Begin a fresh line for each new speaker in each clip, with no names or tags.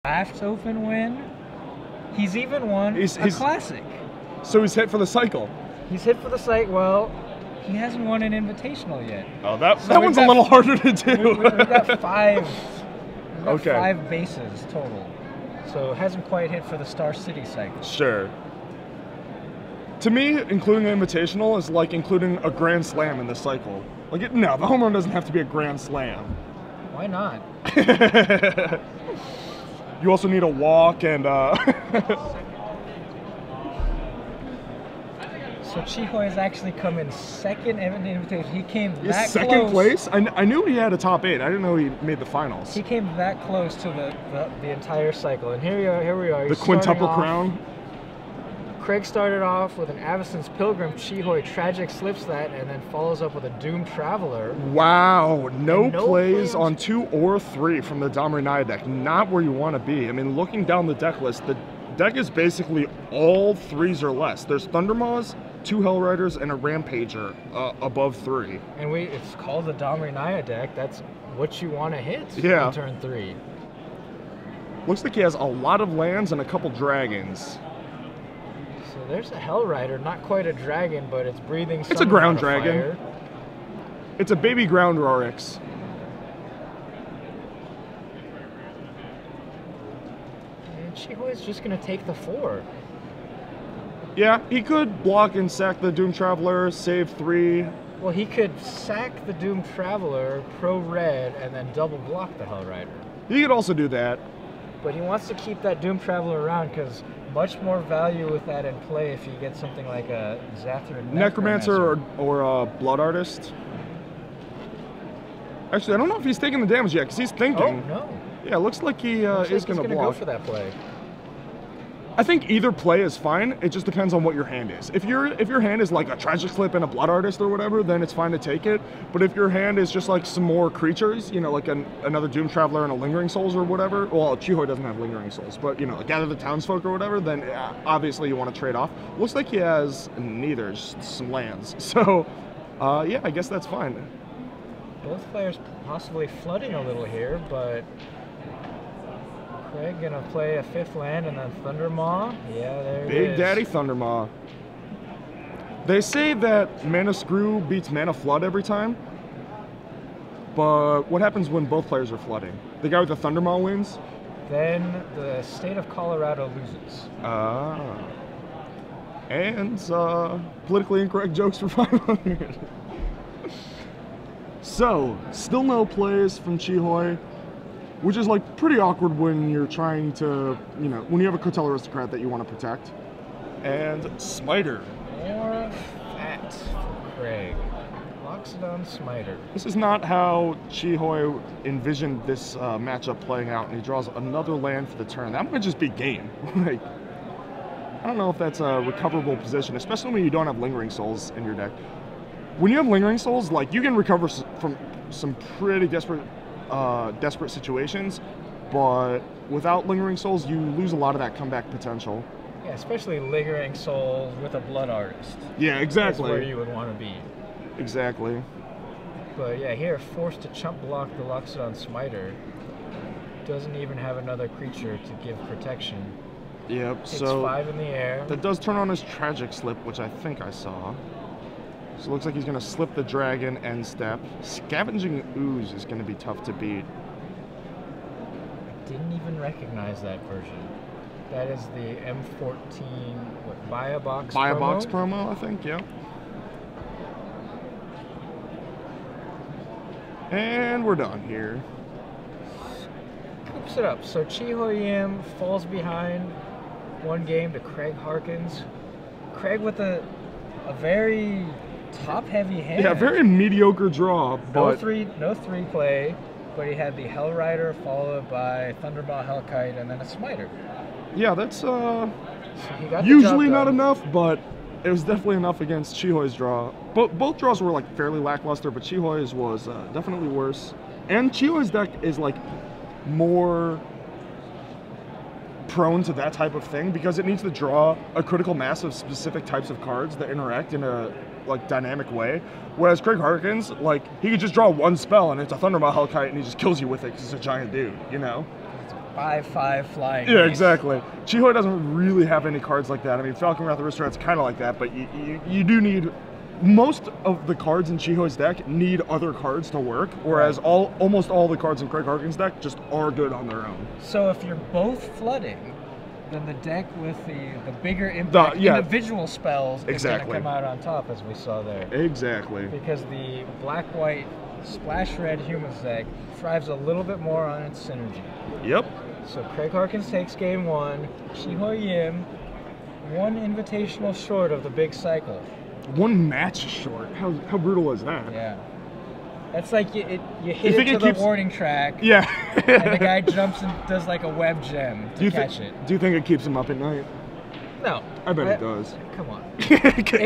Draft Open win. He's even won a Classic.
So he's hit for the cycle.
He's hit for the cycle. Well, he hasn't won an Invitational yet.
Oh, that one's a little harder to do.
We've got five. Okay. 5 bases total. So it hasn't quite hit for the Star City cycle.
Sure. To me, including an Invitational is like including a Grand Slam in the cycle. Like, no, the home run doesn't have to be a Grand Slam.
Why not?
You also need a walk and
So Chihoy has actually come in second in Invitational. He came that close.
Second place? I knew he had a top 8. I didn't know he made the finals.
He came that close to the entire cycle. And here we are.
The quintuple crown.
Craig started off with an Avacyn's Pilgrim. Chihoy tragic slips that and then follows up with a Doom Traveler.
Wow, no plays on 2 or 3 from the Domri deck. Not where you want to be. I mean, looking down the deck list, the deck is basically all 3s or less. There's Thundermaws, 2 Hellriders, and a Rampager above 3.
And it's called the Domri deck. That's what you want to hit on turn 3.
Looks like he has a lot of lands and a couple dragons.
So there's a Hellrider, not quite a dragon, but it's breathing some
It's a ground
amount of
dragon.
fire.
It's a baby ground Rorix.
And Chihoy's just going to take the 4.
Yeah, he could block and sack the Doom Traveler, save 3.
Well, he could sack the Doom Traveler, pro red, and then double block the Hellrider.
He could also do that.
But he wants to keep that Doom Traveler around because much more value with that in play if you get something like a Zathra
Necromancer or a Blood Artist. Actually, I don't know if he's taking the damage yet because he's thinking.
Oh, no.
Yeah, it looks like he is going to block.
Go for that play.
I think either play is fine. It just depends on what your hand is. If your hand is like a Tragic Slip and a Blood Artist or whatever, then it's fine to take it. But if your hand is just like some more creatures, you know, like another Doom Traveler and a Lingering Souls or whatever. Well, Chihoy doesn't have Lingering Souls, but you know, Gather the Townsfolk or whatever, then obviously you want to trade off. Looks like he has neither, just some lands. So, yeah, I guess that's fine.
Both players possibly flooding a little here, but Craig gonna play a 5th land and then Thundermaw. Yeah, there it is.
Big Daddy Thundermaw. They say that Mana Screw beats Mana Flood every time, but what happens when both players are flooding? The guy with the Thundermaw wins?
Then the state of Colorado loses.
And politically incorrect jokes for 500. So, still no plays from Chihoy, which is like pretty awkward when you're trying to, you know, when you have a Cartel Aristocrat that you want to protect. And Smiter.
More fat for Craig. Loxodon Smiter.
This is not how Chihoy envisioned this matchup playing out, and he draws another land for the turn. That might just be game. Like, I don't know if that's a recoverable position, especially when you don't have Lingering Souls in your deck. When you have Lingering Souls, like, you can recover from some pretty desperate situations, but without Lingering Souls, you lose a lot of that comeback potential.
Yeah, especially Lingering Souls with a Blood Artist.
Yeah, exactly.
That's where you would want to be.
Exactly.
But yeah, here, forced to chump block the Loxodon Smiter. Doesn't even have another creature to give protection.
Yep,
Takes
so
5 in the air.
That does turn on his Tragic Slip, which I think I saw. So it looks like he's going to slip the dragon end step. Scavenging Ooze is going to be tough to beat.
Didn't even recognize that version. That is the M14, what, Buy a Box
Buy
promo?
a Box promo, I think, yeah. And we're done here.
Coops it up. So Chihoy Yim falls behind 1 game to Craig Harkins. Craig with a very top-heavy hand.
Yeah, very mediocre draw, but
no three play, but he had the Hellrider followed by Thundermaw, Hellkite, and then a Smiter.
Yeah, that's
so he got
usually not enough, but it was definitely enough against Chihoy's draw. Both draws were like fairly lackluster, but Chihoy's was definitely worse. And Chihoy's deck is like more prone to that type of thing because it needs to draw a critical mass of specific types of cards that interact in a like dynamic way. Whereas Craig Harkins, like, he could just draw 1 spell and it's a Thundermaw Hellkite and he just kills you with it because it's a giant dude, you know?
5/5 flying.
Yeah,
ace.
exactly. Chihoi doesn't really have any cards like that. I mean, Falcon Wrath Aristocrat's kind of like that, but you do need... Most of the cards in Chihoi's deck need other cards to work, whereas almost all the cards in Craig Harkins' deck just are good on their own.
So if you're both flooding, then the deck with the bigger impact individual spells is going to come out on top, as we saw there.
Exactly.
Because the black-white splash red humans deck thrives a little bit more on its synergy.
Yep.
So Craig Harkins takes game 1, Chihoi Yim, one invitational short of the big cycle.
One match short. How brutal is that?
Yeah. That's like you hit it to the warning track.
Yeah.
And the guy jumps and does like a web gem to catch it.
Do you think it keeps him up at night?
No.
I bet it does.
Come on.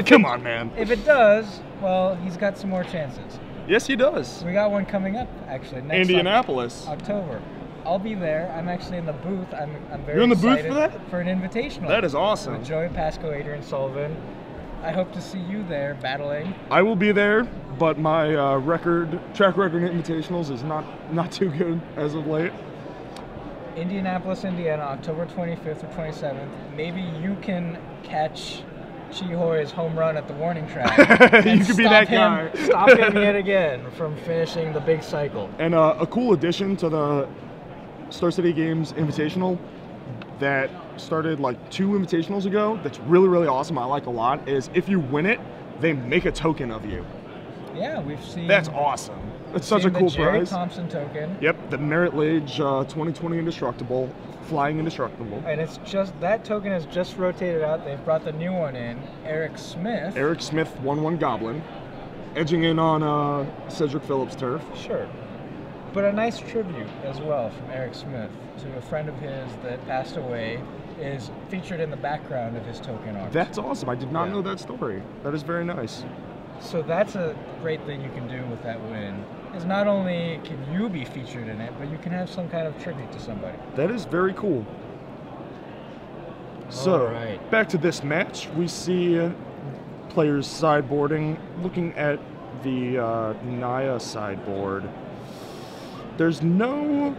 Come on, man.
If it does, well, he's got some more chances.
Yes, he does.
We got one coming up, actually. Next
Indianapolis.
October. I'll be there. I'm actually in the booth. I'm very
You're in the booth
excited
for that?
for an invitational.
That is awesome.
With Joey Pasco, Adrian Sullivan. I hope to see you there battling.
I will be there, but my track record in invitationals is not too good as of late.
Indianapolis, Indiana, October 25th or 27th. Maybe you can catch Chihoi's home run at the warning track.
You could be that guy.
Stop him yet again from finishing the big cycle.
And a cool addition to the Star City Games Invitational that started like 2 invitationals ago that's really, really awesome, I like a lot, is if you win it, they make a token of you.
Yeah, we've seen...
That's awesome. It's such a cool
Jerry
prize.
Thompson token.
Yep, the Merit Lage 2020 Indestructible, Flying Indestructible.
And it's just, that token has just rotated out. They've brought the new one in, Eric Smith.
Eric Smith, 1/1 Goblin, edging in on Cedric Phillips' turf.
Sure. But a nice tribute as well from Eric Smith to a friend of his that passed away, is featured in the background of his token art.
That's awesome. I did not know that story. That is very nice.
So that's a great thing you can do with that win, is not only can you be featured in it, but you can have some kind of tribute to somebody.
That is very cool. So,
right.
Back to this match, we see players sideboarding. Looking at the Naya sideboard, there's no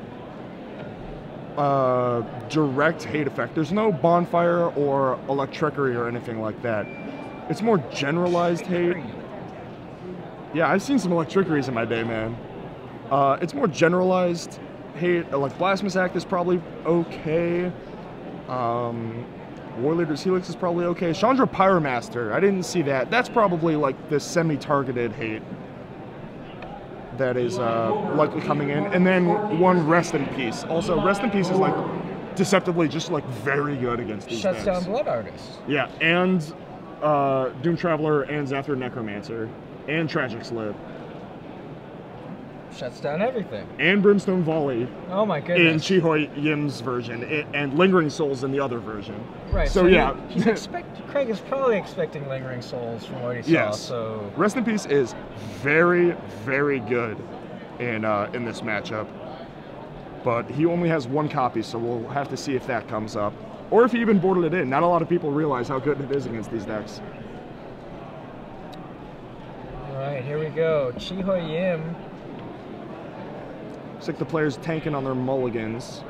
direct hate effect. There's no bonfire or electricity or anything like that. It's more generalized hate. Yeah, I've seen some electriceries in my day, man. It's more generalized hate. Like Blasphemous Act is probably okay. War Leader's Helix is probably okay. Chandra Pyromaster, I didn't see that. That's probably like the semi-targeted hate that is likely coming in. And then one Rest in Peace. Also, Rest in Peace is like deceptively just like very good against these
Shuts
decks.
down Blood Artists.
Yeah, and Doom Traveler and Zathra Necromancer and Tragic Slip.
Shuts down everything.
And Brimstone Volley.
Oh my goodness.
In Chihoi Yim's version, and Lingering Souls in the other version.
Right.
So yeah.
Craig is probably expecting Lingering Souls from what he saw.
Yes.
So
Rest in Peace is very, very good in this matchup. But he only has 1 copy, so we'll have to see if that comes up. Or if he even boarded it in. Not a lot of people realize how good it is against these decks.
Alright, here we go. Chihoi Yim.
Looks like the players tanking on their mulligans.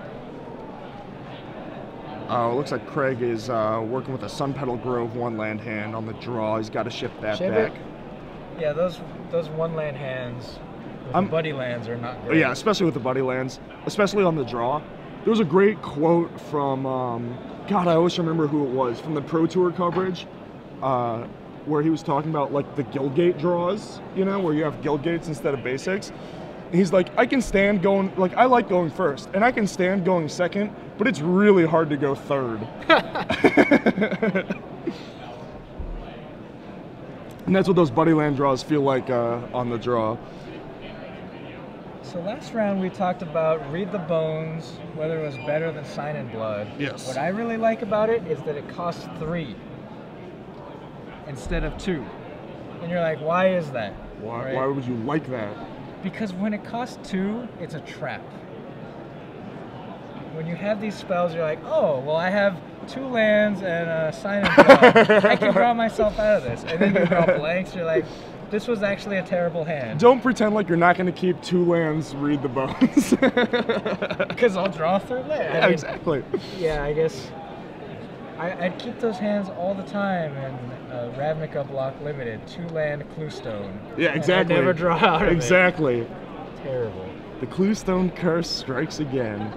It looks like Craig is working with a Sun Petal Grove 1-land hand on the draw. He's got to ship that back.
Yeah, those 1-land hands with the buddy lands are not great.
Yeah, especially with the buddy lands, especially on the draw. There was a great quote from, God, I always remember who it was, from the Pro Tour coverage, where he was talking about like the Guildgate draws, you know, where you have Guildgates instead of basics. And he's like, I can stand going, like, I like going first, and I can stand going second, but it's really hard to go third. And that's what those buddy land draws feel like on the draw.
So last round we talked about Read the Bones, whether it was better than Sign in Blood.
Yes.
What I really like about it is that it costs 3 instead of 2. And you're like, why is that?
Why would you like that?
Because when it costs 2, it's a trap. When you have these spells, you're like, oh, well, I have 2 lands and a Sign in Blood. I can draw myself out of this. And then you draw blanks, you're like, this was actually a terrible hand.
Don't pretend like you're not going to keep 2 lands, read the bones.
Because I'll draw a 3rd land.
Yeah, exactly.
Yeah, I guess I'd keep those hands all the time in Ravnica block limited, 2-land Cluestone.
Yeah, exactly.
And I'd never draw out of
Exactly.
it. Terrible.
The Cluestone curse strikes again.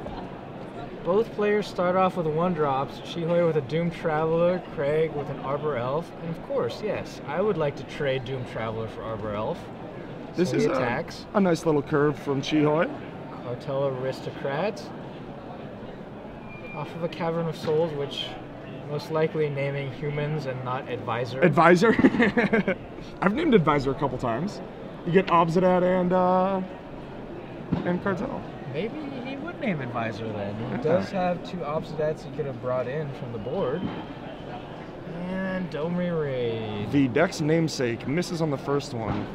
Both players start off with 1-drops, Shihoy with a Doomed Traveler, Craig with an Arbor Elf, and of course, yes, I would like to trade Doomed Traveler for Arbor Elf.
This
so
is
attacks.
A nice little curve from Shihoy.
Cartel Aristocrat. Off of a Cavern of Souls, which most likely naming humans and not Advisor.
Advisor? I've named Advisor a couple times. You get Obsidat and Cartel.
Maybe he would name Advisor then. He does have 2 Obsidats he could have brought in from the board. And Domri Raid.
The deck's namesake misses on the first one.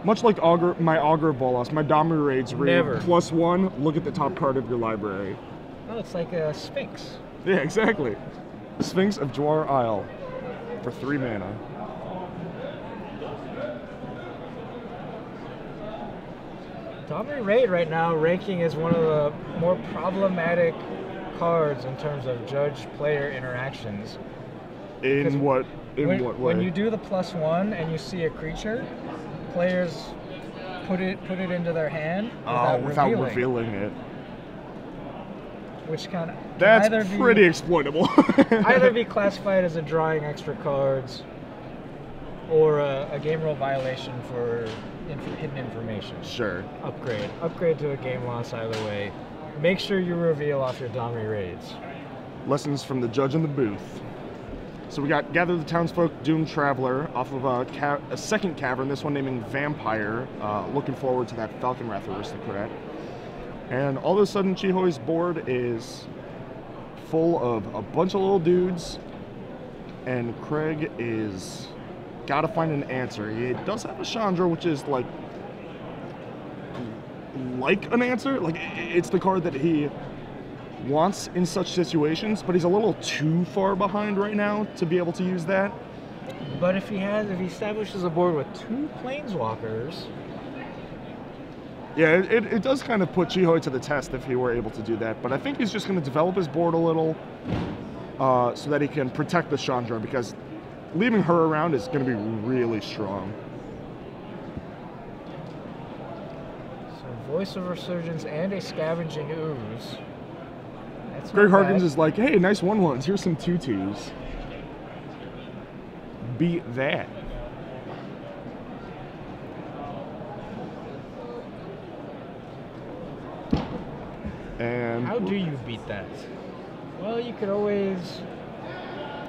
Much like my Augur Bolas, my Domri Raids read
Never.
+1, look at the top card of your library.
Oh, it's like a Sphinx.
Yeah, exactly. Sphinx of Dwar Isle for 3 mana.
Domri Raid right now ranking as one of the more problematic cards in terms of judge-player interactions.
In what way?
When you do the +1 and you see a creature, players put it into their hand
without revealing it.
Which can
That's
either
pretty exploitable.
either be classified as a drawing extra cards or a game rule violation for hidden information.
Sure.
Upgrade to a game loss either way. Make sure you reveal off your Domri Raids.
Lessons from the judge in the booth. So we got Gather the Townsfolk, Doomed Traveler, off of a second cavern, this one naming Vampire. Looking forward to that Falconwrath Aristocrat. And all of a sudden, Chihoi's board is full of a bunch of little dudes, and Craig is gotta find an answer. He does have a Chandra, which is like an answer. Like, it's the card that he wants in such situations, but he's a little too far behind right now to be able to use that.
But if he establishes a board with 2 Planeswalkers.
Yeah, it does kind of put Chihoi to the test if he were able to do that, but I think he's just going to develop his board a little so that he can protect the Chandra, because leaving her around is going to be really strong.
So Voice of Resurgence and a Scavenging Ooze. That's
Greg
not
Harkins
bad.
is like, hey, nice 1/1s, here's some 2/2s. Beat that. And
How do you beat that? Well, you could always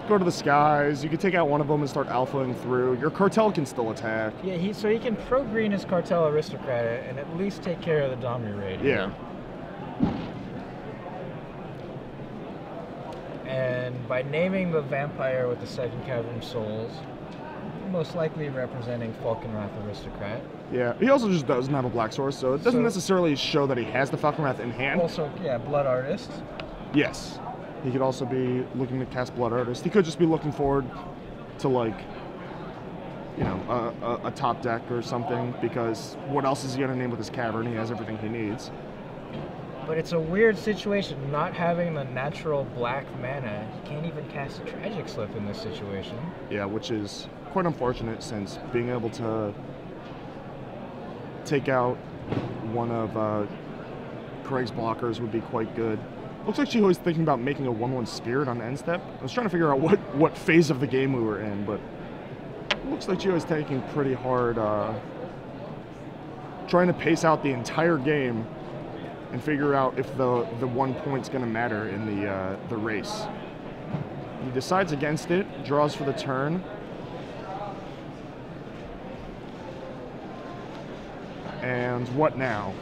go to the skies. You can take out one of them and start alphaing through. Your Cartel can still attack.
Yeah, he can pro-green his Cartel Aristocrat and at least take care of the Domri Raid.
Yeah.
And by naming the Vampire with the second Cavern of Souls, most likely representing Falconwrath Aristocrat.
Yeah, he also just doesn't have a black source, so it doesn't necessarily show that he has the Falconwrath in hand.
Also, yeah, Blood Artist.
Yes. He could also be looking to cast Blood Artist. He could just be looking forward to, like, you know, a top deck or something, because what else is he going to name with his Cavern? He has everything he needs.
But it's a weird situation, not having the natural black mana. You can't even cast a Tragic Slip in this situation.
Yeah, which is quite unfortunate, since being able to take out one of Craig's blockers would be quite good. Looks like Chihoi's thinking about making a 1/1 Spirit on end step. I was trying to figure out what phase of the game we were in, but it looks like Chihoi's taking pretty hard, trying to pace out the entire game and figure out if the 1 point's going to matter in the race. He decides against it, draws for the turn. And what now?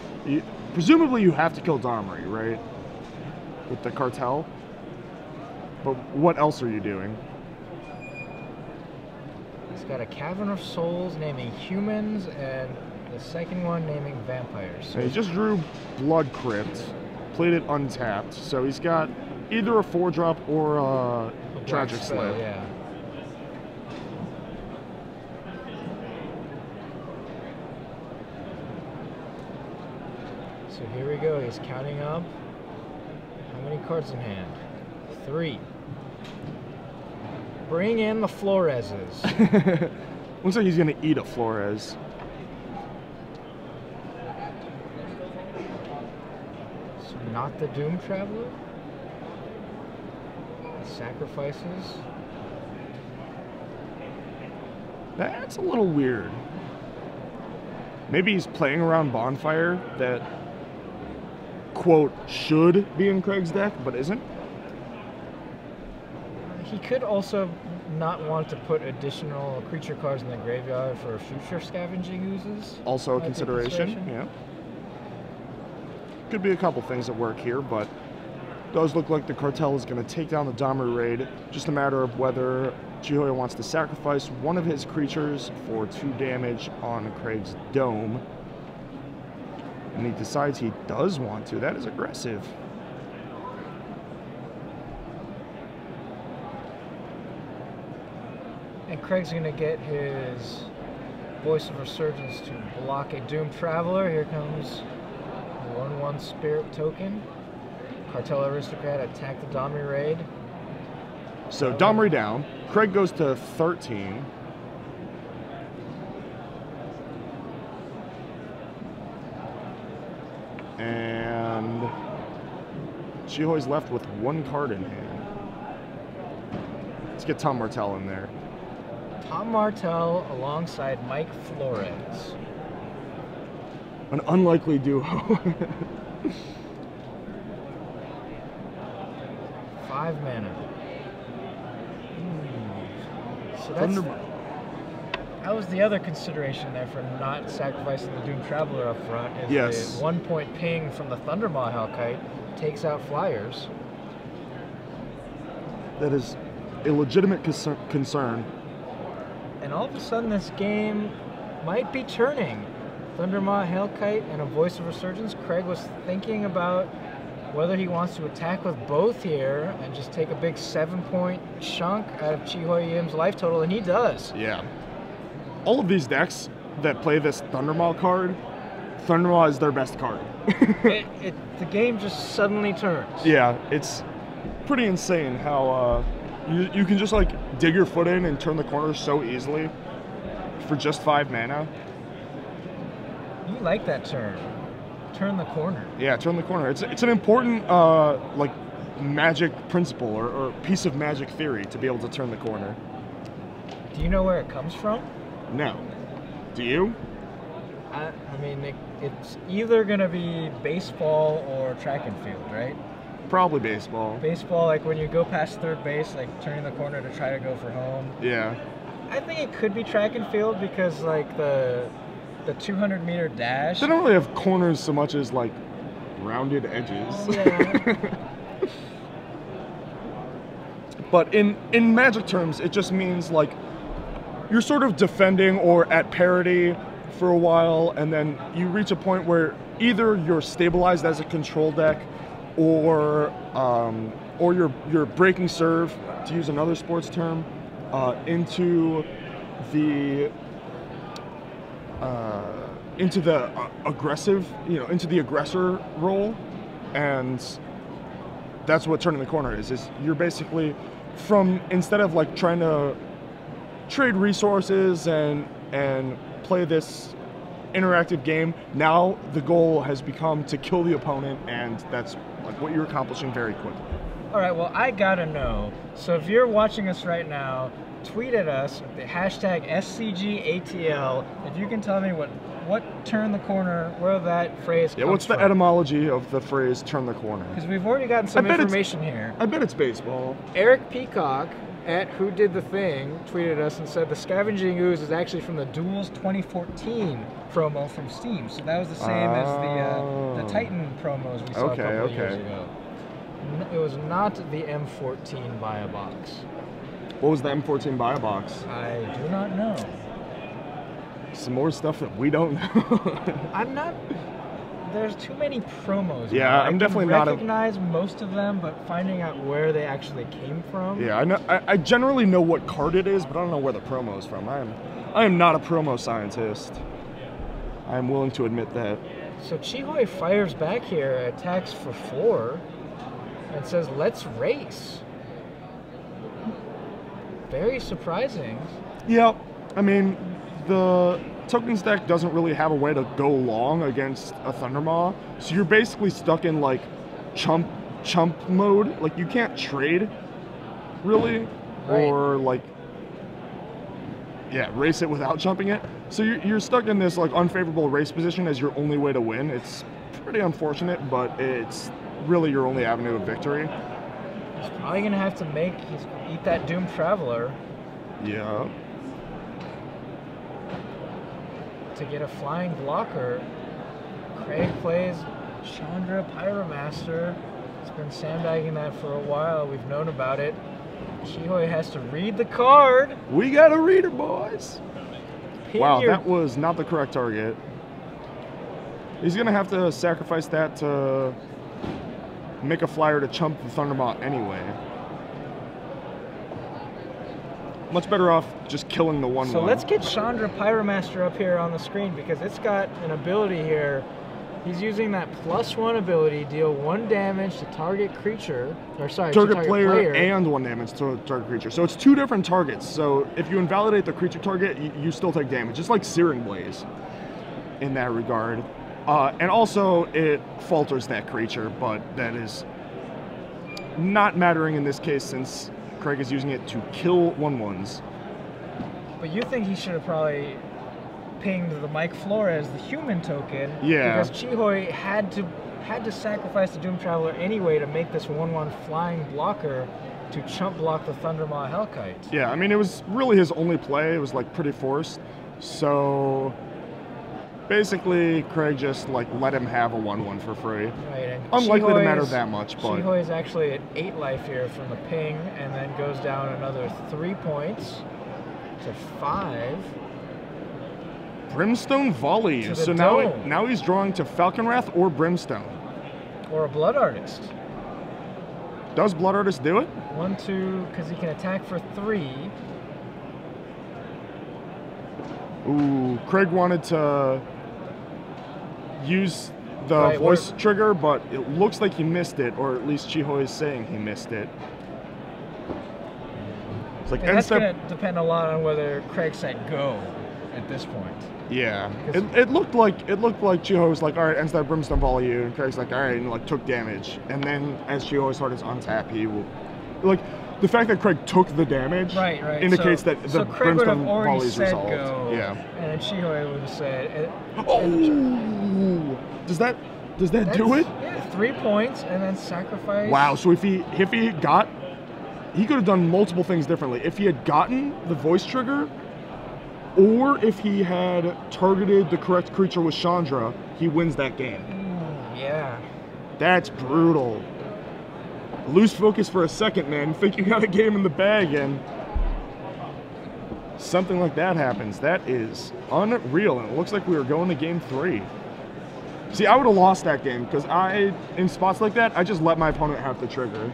Presumably you have to kill Domri, right? With the Cartel. But what else are you doing?
He's got a Cavern of Souls naming humans and the second one naming vampires.
So he just drew Blood Crypt, played it untapped, so he's got either a 4-drop or a Tragic
Spell,
Slip.
yeah. here we go. He's counting up. How many cards in hand? 3. Bring in the Floreses.
Looks like he's gonna eat a Flores.
So not the Doom Traveler. Sacrifices.
That's a little weird. Maybe he's playing around Bonfire that, quote, should be in Craig's deck, but isn't.
He could also not want to put additional creature cards in the graveyard for future scavenging uses.
Also a consideration, yeah. Could be a couple things at work here, but does look like the cartel is going to take down the Domri Raid. Just a matter of whether Chihoya wants to sacrifice one of his creatures for 2 damage on Craig's Dome. And he decides he does want to. That is aggressive.
And Craig's going to get his Voice of Resurgence to block a Doom Traveler. Here comes the 1/1 Spirit token. Cartel Aristocrat attack the Domri Raid.
So Domri down. Craig goes to 13. And Chihoy's left with 1 card in hand. Let's get Tom Martell in there.
Tom Martell alongside Mike Flores.
An unlikely duo.
5 mana. So that was the other consideration there for not sacrificing the Doom Traveler up front. Is
yes.
The 1-point ping from the Thundermaw Hellkite takes out flyers.
That is a legitimate concern.
And all of a sudden this game might be turning. Thundermaw Hellkite and a Voice of Resurgence. Craig was thinking about whether he wants to attack with both here and just take a big 7-point chunk out of Chihoy Yim's life total, and he does.
Yeah. All of these decks that play this Thundermaw card, Thundermaw is their best card.
The game just suddenly turns.
Yeah, it's pretty insane how you can just like dig your foot in and turn the corner so easily for just 5 mana.
You like that turn. Turn the corner.
Yeah, turn the corner. It's an important like magic principle or piece of magic theory to be able to turn the corner.
Do you know where it comes from?
No. Do you?
I mean, it's either going to be baseball or track and field, right?
Probably baseball.
Baseball, like when you go past third base, like turning the corner to try to go for home.
Yeah.
I think it could be track and field because like the 200-meter dash.
They don't really have corners so much as like rounded edges.
Yeah.
But in Magic terms, it just means like you're sort of defending or at parity for a while, and then you reach a point where either you're stabilized as a control deck, or you're breaking serve, to use another sports term, into the aggressive, into the aggressor role, and that's what turning the corner is you're basically instead of like trying to trade resources and play this interactive game, now the goal has become to kill the opponent, and that's like what you're accomplishing very quickly.
All right, well, I gotta know. So if you're watching us right now, tweet at us with the hashtag SCGATL if you can tell me what turn the corner, where that phrase comes from.
Yeah, what's the etymology of the phrase turn the corner?
Because we've already gotten some information here.
I bet it's baseball.
Eric Peacock at Who Did the Thing tweeted us and said the Scavenging Ooze is actually from the Duels 2014 promo from Steam. So that was the same as the Titan promos we saw a couple of years ago. It was not the M14 buy a box.
What was the M14 buy a box?
I do not know.
Some more stuff that we don't know.
There's too many promos.
Yeah,
now.
I'm definitely
not. I recognize most of them, but finding out where they actually came from.
Yeah, I know. I generally know what card it is, but I don't know where the promo is from. I am not a promo scientist. I am willing to admit that.
So Chihoi fires back here, attacks for 4, and says, let's race. Very surprising.
Yeah, I mean, the token stack doesn't really have a way to go long against a Thundermaw, so you're basically stuck in like chump mode. Like you can't trade, really,
Right.
or like race it without chumping it. So you're stuck in this like unfavorable race position as your only way to win. It's pretty unfortunate, but it's really your only avenue of victory.
He's probably gonna have to eat that Doomed Traveler
Yeah.
to get a flying blocker. Craig plays Chandra Pyromaster. He's been sandbagging that for a while. We've known about it. Chihoi has to read the card.
We got a reader, boys.
Pin
Wow,
your-
that was not the correct target. He's gonna have to sacrifice that to make a flyer to chump the Thundermaw anyway. Much better off just killing the 1/1.
So let's get Chandra Pyromaster up here on the screen because it's got an ability here. He's using that +1 ability, deal 1 damage to target creature, or sorry, to
target player and 1 damage to target creature. So it's 2 different targets. So if you invalidate the creature target, you still take damage, just like Searing Blaze in that regard. And also it falters that creature, but that is not mattering in this case since Craig is using it to kill 1/1s.
But you think he should have probably pinged the Mike Flores, the human token,
Yeah.
because Chihoi had to sacrifice the Doom Traveler anyway to make this 1/1 flying blocker to chump block the Thundermaw Hellkite.
Yeah, I mean, it was really his only play. It was like pretty forced. So basically, Craig just like let him have a 1/1 for free.
Right, and
Unlikely to matter
Chihoi's-
that much, but
Chihoi is actually at 8 life here from the ping, and then goes down another 3 points to 5.
Brimstone Volley.
To the
So
dome.
now he's drawing to Falcon Wrath or Brimstone.
Or a Blood Artist.
Does Blood Artist do it?
1, 2, because he can attack for 3.
Ooh, Craig wanted to use the
Right,
voice trigger, but it looks like he missed it, or at least Chihoi is saying he missed it. It's like
And
end
that's
step.
going to depend a lot on whether Craig said go at this point.
Yeah, it looked like Chihoi was like, all right, end step Brimstone Volley you, and Craig's like, all right, and like took damage, and then as Chihoi started to untap, he will like. The fact that Craig took the damage
Right.
indicates
so,
that the
so Craig would have
Brimstone
already
Volley is
said
resolved.
go,
Yeah.
and then Chihoi would have said.
Oh! Does that do it?
Yeah, 3 points, and then sacrifice.
Wow. So if he got, he could have done multiple things differently. If he had gotten the voice trigger, or if he had targeted the correct creature with Chandra, he wins that game.
Ooh, yeah.
That's brutal. Lose focus for a second, man. Think you got a game in the bag, and something like that happens. That is unreal, and it looks like we were going to game 3. See, I would have lost that game, because in spots like that, I just let my opponent have the trigger.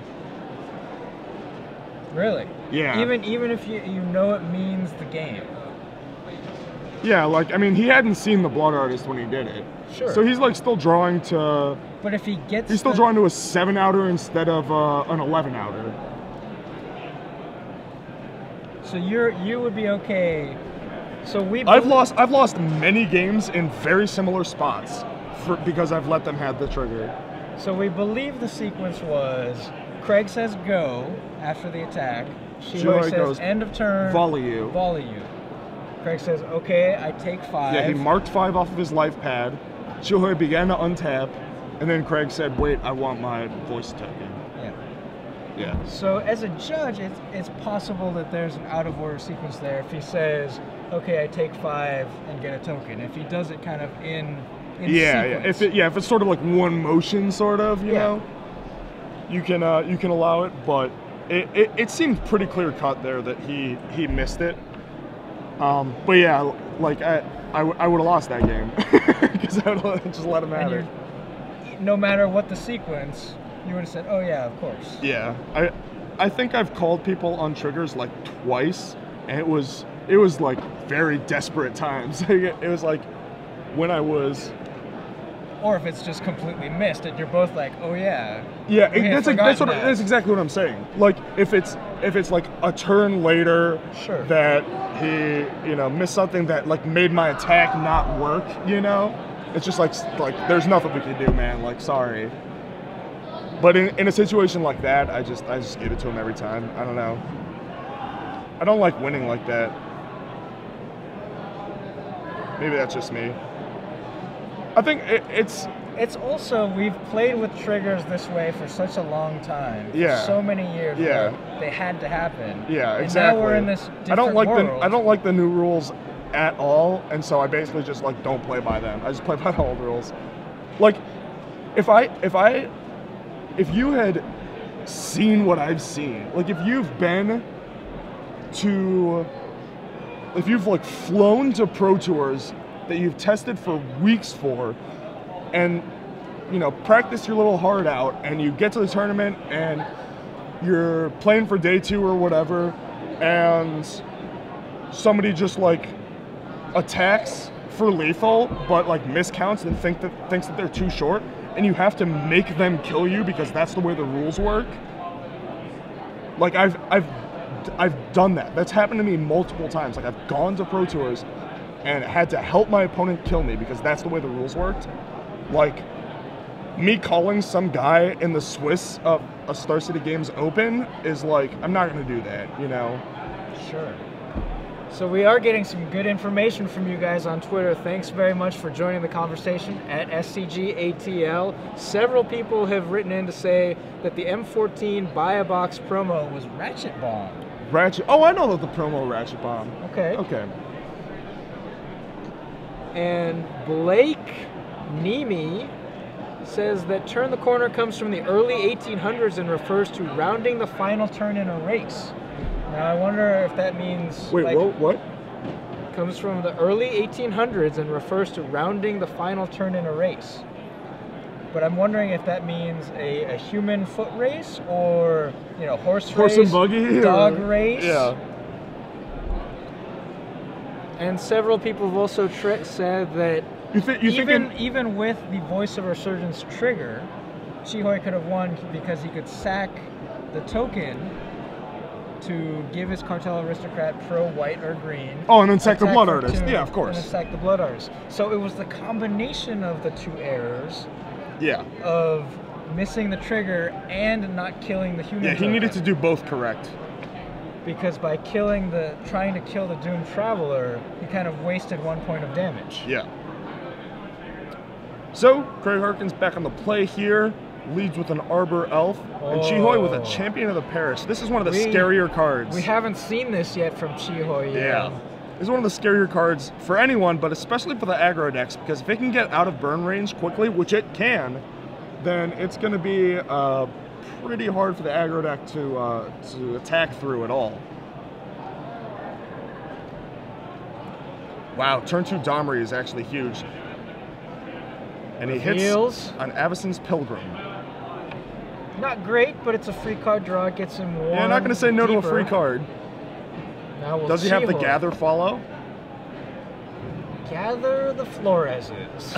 Really?
Yeah.
Even if you know it means the game.
Yeah, like, I mean, he hadn't seen the Blood Artist when he did it.
Sure.
So he's, like, still drawing to...
But if he gets
He's still drawing to a 7-outer instead of an 11-outer.
So you would be okay. So
I've lost many games in very similar spots because I've let them have the trigger.
So we believe the sequence was Craig says go after the attack. Chihoi says
goes,
end of turn.
Volley you.
Volley you. Craig says okay, I take 5.
Yeah, he marked 5 off of his life pad. Chihoi began to untap, and then Craig said, "Wait, I want my voice token."
Yeah.
Yeah.
So as a judge, it's possible that there's an out of order sequence there. If he says okay, I take 5 and get a token. If he does it kind of in sequence.
If it's sort of like one motion, sort of, you
Yeah.
know, you can allow it, but it seemed pretty clear cut there that he missed it. But yeah, like I would have lost that game because I would have just let him have it.
No matter what the sequence, you would have said, "Oh yeah, of course."
Yeah, I think I've called people on triggers like twice, and it was like very desperate times. It was like when I was
or if it's just completely missed, and you're both like, oh yeah.
Yeah,
That's
exactly what I'm saying. Like if it's like a turn later
Sure.
that he missed something that like made my attack not work, it's just like there's nothing we can do, man. Like sorry. But in a situation like that, I just give it to him every time. I don't know. I don't like winning like that. Maybe that's just me. I think it's
also, we've played with triggers this way for such a long time.
Yeah.
For so many years.
Yeah.
Where they had to happen.
Yeah,
and
exactly.
now we're in this different
I don't like
world.
I don't like the new rules at all, and so I basically just like don't play by them. I just play by the old rules. Like if you had seen what I've seen, like if you've like flown to Pro Tours that you've tested for weeks for, and practice your little heart out, and you get to the tournament and you're playing for day 2 or whatever, and somebody just like attacks for lethal but like miscounts and thinks that they're too short, and you have to make them kill you because that's the way the rules work. Like I've done that. That's happened to me multiple times. Like I've gone to Pro Tours and had to help my opponent kill me because that's the way the rules worked. Like me calling some guy in the Swiss of a Star City Games Open is like, I'm not gonna do that,
Sure. So we are getting some good information from you guys on Twitter. Thanks very much for joining the conversation at SCGATL. Several people have written in to say that the M14 Buy a Box promo was Ratchet Bomb.
Oh, I know the promo Ratchet Bomb.
Okay.
Okay.
And Blake Nemi says that turn the corner comes from the early 1800s and refers to rounding the final turn in a race. Now I wonder if that means...
Wait,
like,
what?
Comes from the early 1800s and refers to rounding the final turn in a race. But I'm wondering if that means a human foot race or, horse race,
and buggy,
dog race.
Yeah.
And several people have also said that even with the Voice of Resurgence trigger, Chihoy could have won because he could sack the token to give his Cartel Aristocrat pro white or green.
Oh, and then sack the Blood Artist. Yeah, of course.
And then sack the Blood Artist. So it was the combination of the two errors.
Yeah.
Of missing the trigger and not killing the human.
Yeah, he needed to do both correct.
Because by trying to kill the Doomed Traveler, he kind of wasted 1 point of damage.
Yeah. So, Craig Harkins back on the play here, leads with an Arbor Elf, and Chihoy with a Champion of the Parish. This is one of the scarier cards.
We haven't seen this yet from Chihoy yet.
Yeah. This is one of the scarier cards for anyone, but especially for the aggro decks, because if it can get out of burn range quickly, which it can, then it's going to be pretty hard for the aggro deck to attack through at all. Wow, turn 2 Domri is actually huge. And he hits on Avacyn's Pilgrim.
Not great, but it's a free card draw. It gets him one.
Yeah, not going to say no to a free card.
Now
Does he have the Gather follow?
Gather the Floreses.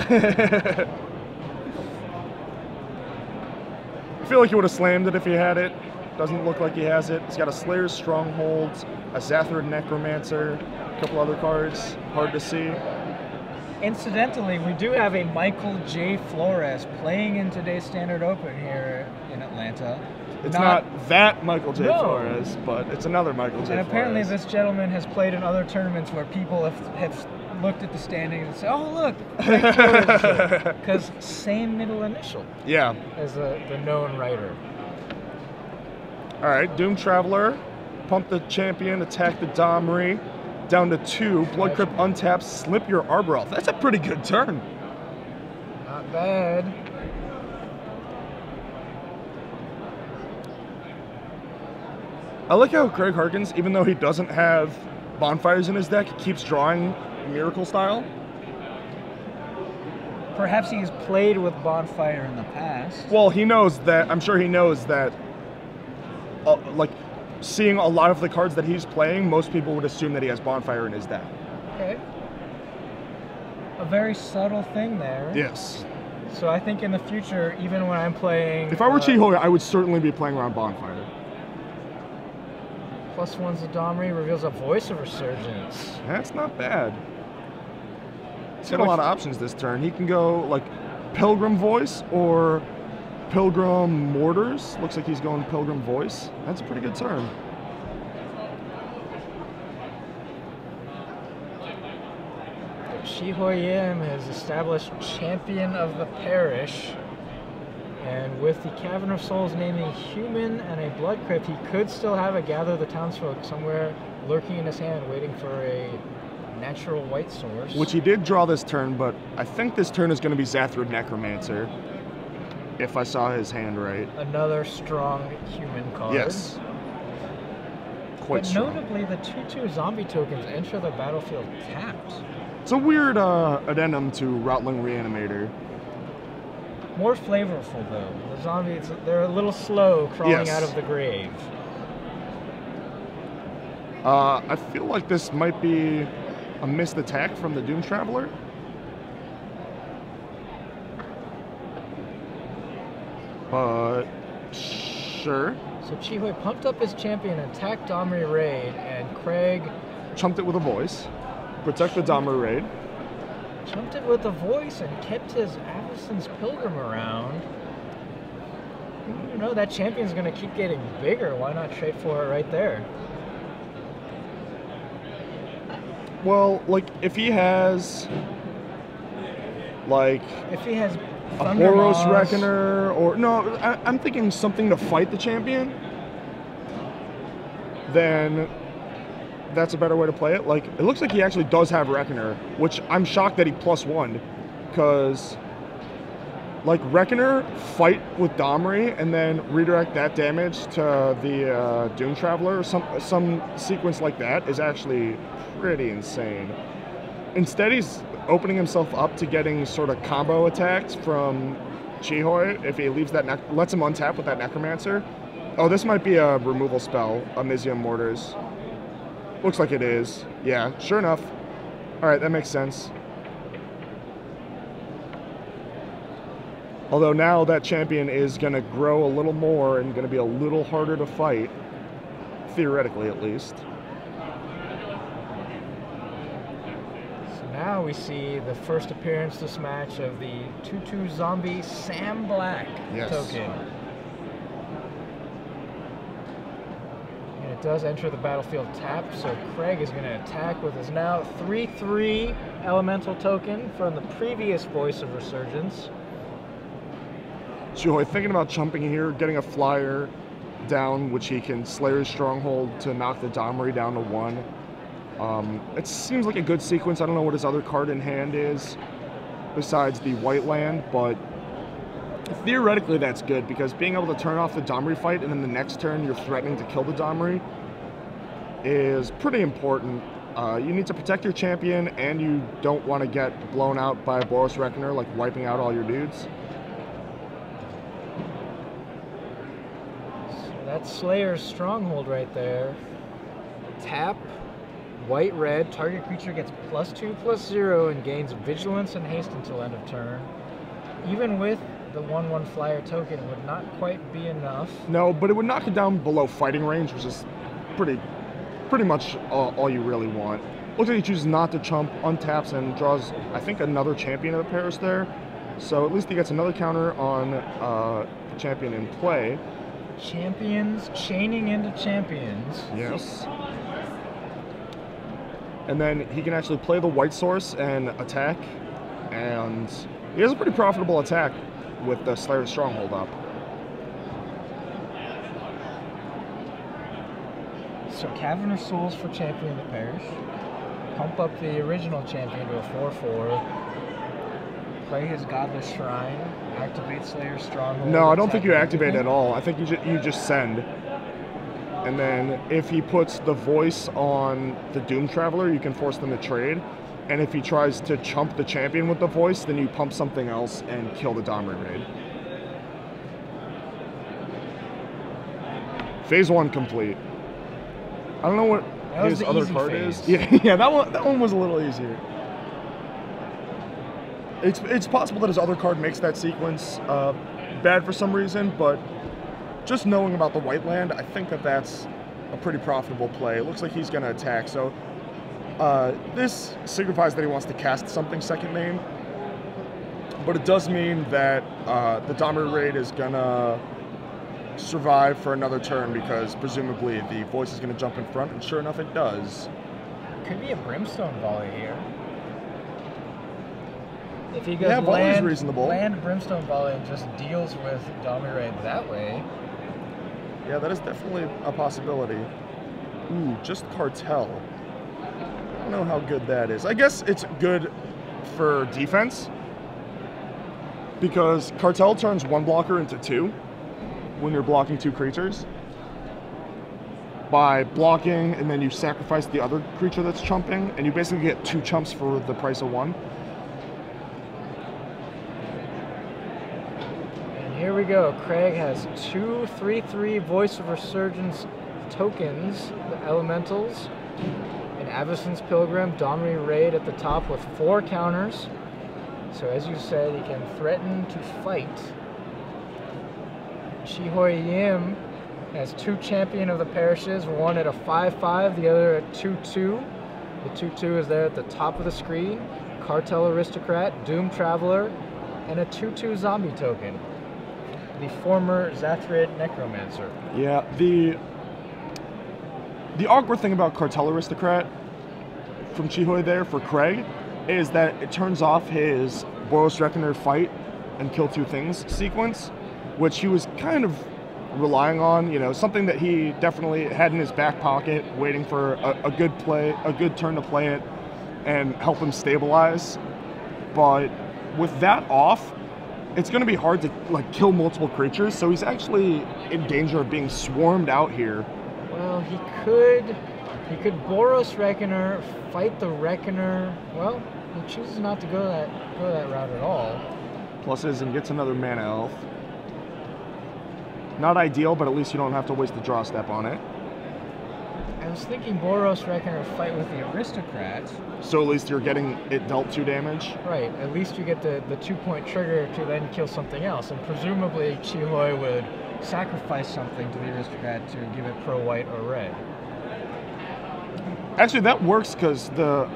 I feel like he would have slammed it if he had it. Doesn't look like he has it. He's got a Slayer's Strongholds, a Zathrid Necromancer, a couple other cards. Hard to see.
Incidentally, we do have a Michael J. Flores playing in today's Standard Open here in Atlanta.
It's not that Michael J. Flores, but it's another Michael J. Flores.
And apparently this gentleman has played in other tournaments where people have looked at the standings and said, oh, look, because same middle initial as the known writer.
All right, Doomed Traveler, pump the Champion, attack the Domri. Down to 2, Blood Crypt untaps, slip your Arbor Elf. That's a pretty good turn.
Not bad.
I like how Craig Harkins, even though he doesn't have bonfires in his deck, keeps drawing Miracle style.
Perhaps he's played with Bonfire in the past.
Well, he knows that, I'm sure he knows that, like, seeing a lot of the cards that he's playing, most people would assume that he has Bonfire in his deck.
Okay. A very subtle thing there.
Yes.
So I think in the future, even when I'm playing...
If I were Chihoya, I would certainly be playing around Bonfire.
+1 Zadamri reveals a Voice of Resurgence.
That's not bad. He's got a lot of options this turn. He can go like Pilgrim Voice or Pilgrim Mortars. Looks like he's going Pilgrim Voice. That's a pretty good turn.
Chihoyim is established champion of the parish. And with the Cavern of Souls naming human and a blood crypt, he could still have a Gather the Townsfolk somewhere lurking in his hand, waiting for a natural white source.
Which he did draw this turn, but I think this turn is going to be Zathrid Necromancer, if I saw his hand right.
Another strong human card.
Yes. Quite strong.
Notably, the 2/2 zombie tokens enter the battlefield tapped.
It's a weird addendum to Routling Reanimator.
More flavorful, though. The zombies, they're a little slow crawling out of the grave.
I feel like this might be a missed attack from the Doom Traveler. But sure.
So Chihoy pumped up his champion, attacked Domri Raid, and Craig
chumped it with a voice. Protect the Domri Raid.
Chumped it with a voice and kept his Avacyn's Pilgrim around. You know, that champion's going to keep getting bigger. Why not trade for it right there?
Well, like, if he has... Like...
If he has...
a Boros Reckoner, or... No, I'm thinking something to fight the champion. Then... that's a better way to play it. Like, it looks like he actually does have Reckoner, which I'm shocked that he +1, because like Reckoner, fight with Domri, and then redirect that damage to the Doom Traveler, or some sequence like that is actually pretty insane. Instead, he's opening himself up to getting sort of combo attacks from Chihoy if he leaves that lets him untap with that Necromancer. Oh, this might be a removal spell, Amizium Mortars. Looks like it is. Yeah, sure enough. Alright, that makes sense. Although now that champion is going to grow a little more and going to be a little harder to fight. Theoretically, at least.
So now we see the first appearance this match of the 2/2 zombie Sam Black token. It does enter the battlefield tapped, so Craig is going to attack with his now 3/3 elemental token from the previous Voice of Resurgence.
Chihoy thinking about jumping here, getting a flyer down, which he can Slayer's Stronghold to knock the Domri down to 1. It seems like a good sequence. I don't know what his other card in hand is besides the white land, but theoretically that's good, because being able to turn off the Domri fight and then the next turn you're threatening to kill the Domri is pretty important. You need to protect your champion, and you don't want to get blown out by a Boros Reckoner, like wiping out all your dudes.
So that's Slayer's Stronghold right there. Tap, white-red, target creature gets +2/+0 and gains Vigilance and Haste until end of turn. Even with the 1/1 flyer token, would not quite be enough.
No, but it would knock it down below fighting range, which is pretty much all you really want. Looks like he chooses not to chump, untaps, and draws, I think, another champion of the pairs there. So at least he gets another counter on the champion in play.
Champions chaining into champions.
Yes. And then he can actually play the white source and attack, and he has a pretty profitable attack with the Slayer's Stronghold up.
So Cavern of Souls for champion of the parish. Pump up the original champion to a 4/4. Play his Godless Shrine. Activate Slayer's Stronghold.
No, I don't think you activate at all. I think you just send. And then if he puts the voice on the Doom Traveler, you can force them to trade. And if he tries to chump the champion with the voice, then you pump something else and kill the Domri Raid. Phase 1 complete. I don't know what his other card is. Yeah, that one was a little easier. It's possible that his other card makes that sequence bad for some reason, but just knowing about the white land, I think that that's a pretty profitable play. It looks like he's going to attack, so this signifies that he wants to cast something second main, but it does mean that the Domri Raid is going to survive for another turn because presumably the voice is going to jump in front, and sure enough, it does.
Could be a Brimstone Volley here. If he goes land Brimstone Volley and just deals with Domri Raid that way.
Yeah, that is definitely a possibility. Ooh, just Cartel. I don't know how good that is. I guess it's good for defense because Cartel turns one blocker into two when you're blocking two creatures. By blocking, and then you sacrifice the other creature that's chumping, and you basically get two chumps for the price of one.
Here we go. Craig has 2 3/3 Voice of Resurgence tokens, the Elementals, an Avacyn's Pilgrim, Domri Raid at the top with 4 counters. So as you said, he can threaten to fight. Chihoi Yim has 2 Champion of the Parishes, one at a 5/5, the other at 2/2. The 2/2 is there at the top of the screen. Cartel Aristocrat, Doom Traveler, and a 2/2 zombie token. The former Zathrid Necromancer.
Yeah, the awkward thing about Cartel Aristocrat from Chihoi there for Craig is that it turns off his Boros Reckoner fight and kill 2 things sequence, which he was kind of relying on, you know, something that he definitely had in his back pocket, waiting for a good play, a good turn to play it and help him stabilize. But with that off, it's going to be hard to like kill multiple creatures, so he's actually in danger of being swarmed out here.
Well, he could Boros Reckoner, fight the Reckoner. Well, he chooses not to go that route at all.
Pluses and gets another mana elf. Not ideal, but at least you don't have to waste the draw step on it.
I was thinking Boros Reckoner fight with the Aristocrat.
So at least you're getting it dealt 2 damage.
Right, at least you get the 2-point trigger to then kill something else, and presumably Chihoi would sacrifice something to the Aristocrat to give it pro white or red.
Actually, that works because or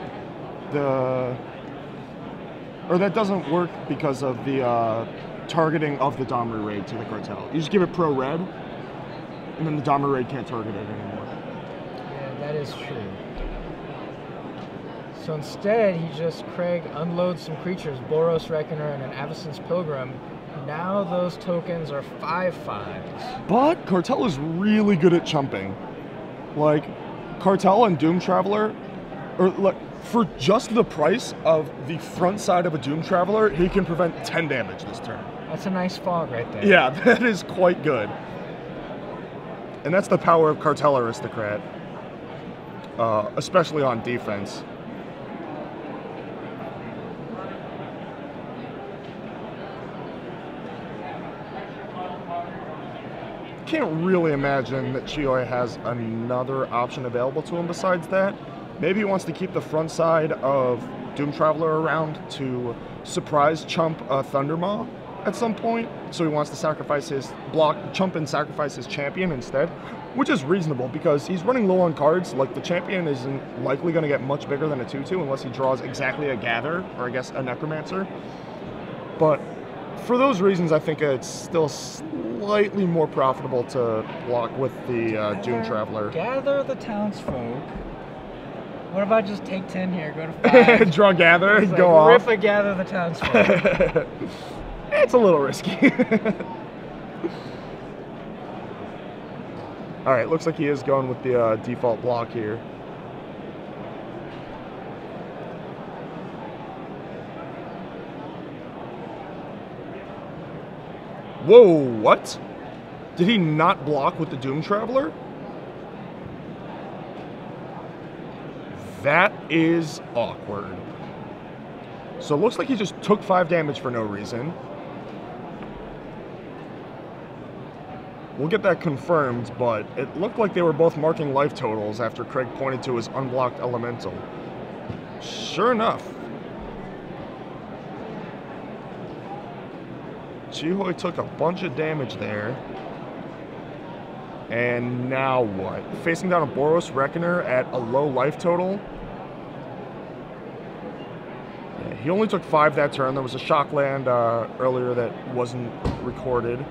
that doesn't work because of the targeting of the Domri Raid to the Cartel. You just give it pro red, and then the Domri Raid can't target it anymore.
Yeah, that is true. So instead, Craig unloads some creatures, Boros Reckoner and an Avacyn's Pilgrim. Now those tokens are 5/5s.
But Cartel is really good at chumping. Like, Cartel and Doom Traveler, or like, for just the price of the front side of a Doom Traveler, he can prevent 10 damage this turn.
That's a nice fog right there.
Yeah, that is quite good. And that's the power of Cartel Aristocrat, especially on defense. Can't really imagine that Chihoi has another option available to him besides that. Maybe he wants to keep the front side of Doom Traveler around to surprise chump Thundermaw at some point. So he wants to sacrifice his chump and sacrifice his champion instead, which is reasonable because he's running low on cards. Like, the champion isn't likely going to get much bigger than a 2/2 unless he draws exactly a Gather or I guess a Necromancer. But for those reasons, I think it's still slightly more profitable to block with the Doom Traveler.
Gather the townsfolk. What about just take 10 here, go to 5?
Draw Gather,
and
go off.
Rip a Gather the townsfolk.
It's a little risky. Alright, looks like he is going with the default block here. Whoa, what? Did he not block with the Doom Traveler? That is awkward. So it looks like he just took 5 damage for no reason. We'll get that confirmed, but it looked like they were both marking life totals after Craig pointed to his unblocked elemental. Sure enough. Chihoy took a bunch of damage there. And now what? Facing down a Boros Reckoner at a low life total. Yeah, he only took 5 that turn. There was a shock land earlier that wasn't recorded.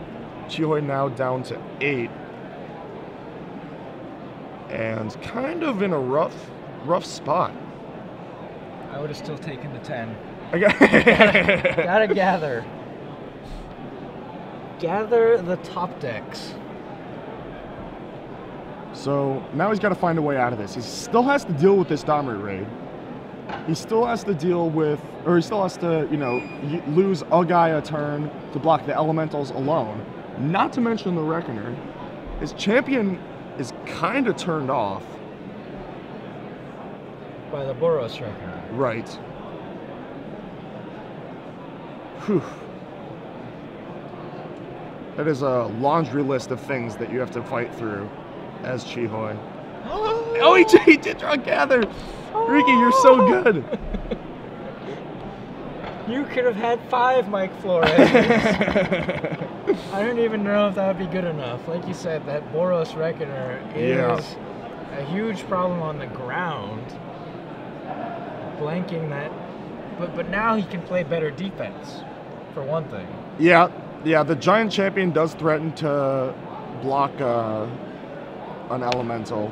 Chihoy now down to 8. And kind of in a rough spot.
I would have still taken the 10.
Gotta
gather. Gather the top decks.
So now he's got to find a way out of this. He still has to deal with this Domri raid. He still has to deal with, or he still has to, you know, lose a guy a turn to block the elementals alone. Not to mention the Reckoner. His champion is kind of turned off.
By the Boros Reckoner.
Right. Whew. That is a laundry list of things that you have to fight through as Chihoy. Oh, he did draw Gather! Ricky, you're so good!
You could have had 5 Mike Flores. I don't even know if that would be good enough. Like you said, that Boros Reckoner is a huge problem on the ground. Blanking that. But now he can play better defense, for one thing.
Yeah, the Giant Champion does threaten to block an Elemental.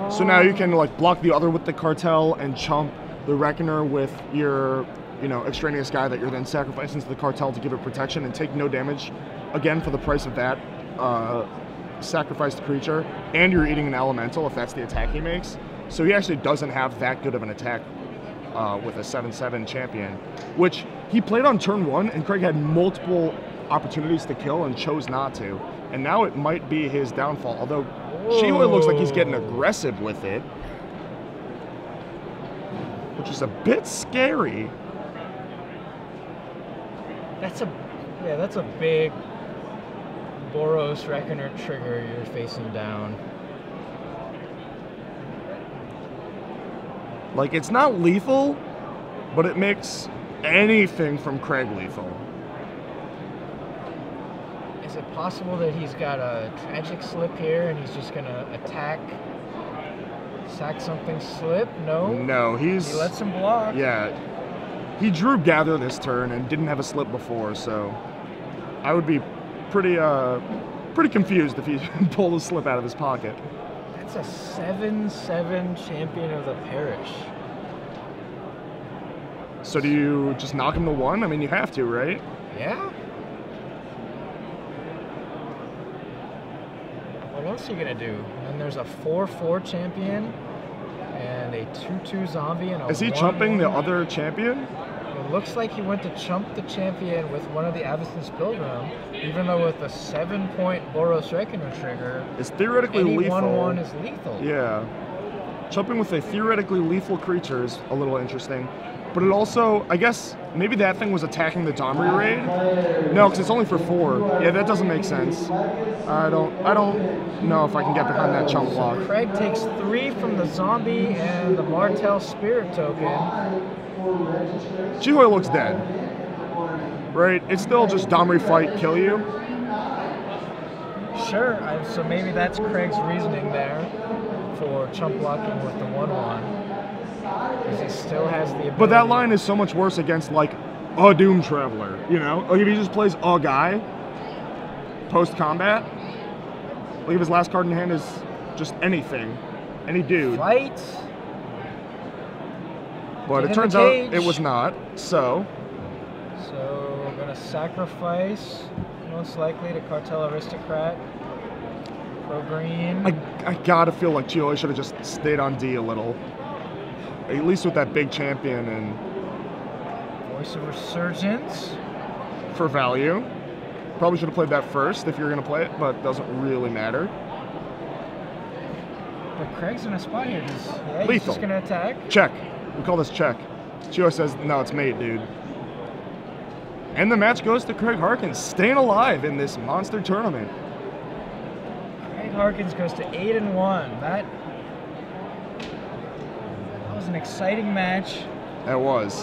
So now you can like block the other with the Cartel and chump the Reckoner with your, you know, extraneous guy that you're then sacrificing to the Cartel to give it protection and take no damage, again, for the price of that sacrificed creature, and you're eating an Elemental if that's the attack he makes. So he actually doesn't have that good of an attack with a 7/7 champion, which he played on turn 1, and Craig had multiple opportunities to kill and chose not to. And now it might be his downfall, although Chihoy looks like he's getting aggressive with it, which is a bit scary.
That's a big Boros Reckoner trigger you're facing down.
Like, it's not lethal, but it makes anything from Craig lethal.
Is it possible that he's got a tragic slip here and he's just gonna attack, sack something, slip? No,
he
lets him block.
Yeah, he drew Gather this turn and didn't have a slip before, so I would be pretty confused if he pulled a slip out of his pocket.
That's a 7/7 champion of the parish.
So do you just knock him to 1? I mean, you have to, right?
Yeah. What else are you gonna do? And there's a 4/4 champion and a 2/2 zombie and a.
Is he chumping the other champion?
It looks like he went to chump the champion with one of the Avacyn's Pilgrim, even though with a 7-point Boros Reckoner trigger,
it's theoretically
any
lethal.
1/1 is lethal.
Yeah. Chumping with a theoretically lethal creature is a little interesting. But it also, I guess, maybe that thing was attacking the Domri raid? No, because it's only for 4. Yeah, that doesn't make sense. I don't know if I can get behind that chump block.
So Craig takes 3 from the zombie and the Martel Spirit token.
Chihoy looks dead. Right? It's still just Domri fight, kill you.
Sure, so maybe that's Craig's reasoning there for chump blocking with the 1/1. Because he still has the ability.
But that line is so much worse against, like, a Doom Traveler, you know? Like, if he just plays a guy post-combat, like, if his last card in hand is just anything, any dude.
Fight!
But it turns out it was not, so.
So, I'm going to sacrifice, most likely, to Cartel Aristocrat. Pro green.
I gotta feel like Chihoy should have just stayed on D a little. At least with that big champion and
Voice of Resurgence
for value. Probably should have played that first if you're gonna play it, but doesn't really matter.
But Craig's in a spot here.
Lethal.
He's just gonna attack.
Check. We call this check. Chihoy says, no, it's mate, dude. And the match goes to Craig Harkins, staying alive in this monster tournament.
Craig Harkins goes to 8-1. That was an exciting match.
That was.